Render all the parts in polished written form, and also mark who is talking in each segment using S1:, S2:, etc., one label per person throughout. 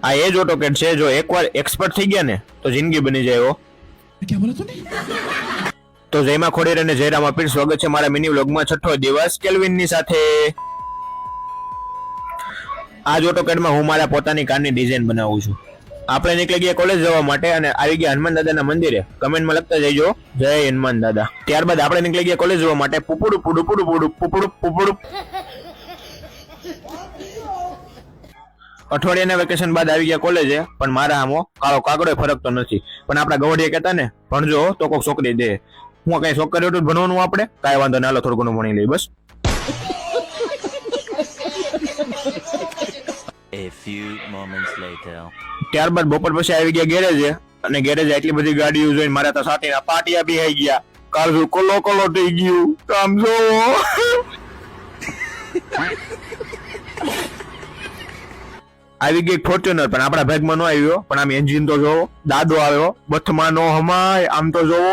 S1: આ એ જ ઓટોકેડ છે જો એકવાર એક્સપર્ટ થઈ ગયા ને તો જિંદગી બની જાય એવો.
S2: क्या बोला तूने?
S1: તો જયમાં ખોડીર અને જયરામ અપીર, સ્વાગત છે મારા મિની વ્લોગમાં 6થો દિવસ કેલ્વિનની સાથે. આ જ ઓટોકેડમાં હું મારા પોતાની કારની ડિઝાઇન બનાવું છું. આપણે નીકળી ગયા કોલેજ જવા માટે અને આવી ગયા હનુમાન દાદાના મંદિરે. કમેન્ટમાં લખતા જઈજો જય હનુમાન દાદા. ત્યારબાદ આપણે નીકળી ગયા કોલેજ જવા માટે. પુપુડુ પુડુ પુડુ પુડુ પુપુડુ પુપુડુ. અઠવાડિયાના વેકેશન બાદ આવી ગયા કોલેજે, પણ મારા આમો કાળો કાગડો ફરકતો નથી. પણ આપણા ગવડિયા કહેતા ને ભણજો તો કોક છોકરી દે. હું કઈ છોકરીઓ ભણવાનું આપણે કાંઈ વાંધો ના, હાલો થોડું ઘણું ભણી લઈ બસ.
S3: A few moments later.
S1: ત્યારબાદ બપોર પછી આવી ગયા ગેરેજે અને ગેરેજે એટલી બધી ગાડીઓ જોઈને મારા તો સાટીના પાટિયા બી આવી ગયા. કાળજું કોલો કોલો થઈ ગયું. કામ જોવો. આવી ગઈ ફોર્ચ્યુનર, પણ આપણા ભાગમાં ન આવ્યો. પણ આમ એન્જિન તો જોવો, દાદો આવ્યો, બથમાં નો હમાય, આમ તો જોવો.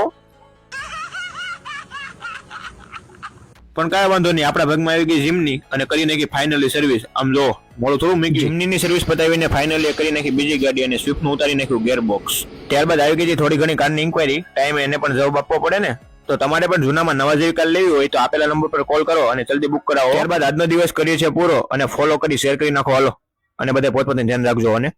S1: પણ કાંઈ વાંધો નહીં, આપણા ભાગમાં આવી ગઈ જીમની અને કરી નાખી ફાઇનલી સર્વિસ. આમ જો મોડું થોડું મીકી. જીમની સર્વિસ પતાવીને ફાઇનલી કરી નાખી બીજી ગાડી અને સ્વિફ્ટનું ઉતારી નાખ્યું ગેરબોક્સ. ત્યારબાદ આવી ગઈ થોડી ઘણી કારની ઇન્ક્વાયરી. ટાઈમે એને પણ જવાબ આપવો પડે ને. તો તમારે પણ જૂનામાં નવા જેવી કાર લેવી હોય તો આપેલા નંબર પર કોલ કરો અને જલ્દી બુક કરાવો. ત્યારબાદ આજનો દિવસ કરીએ છીએ પૂરો અને ફોલો કરી શેર કરી નાખો હાલો. અને બધા પોતપોતાનું ધ્યાન રાખજો. અને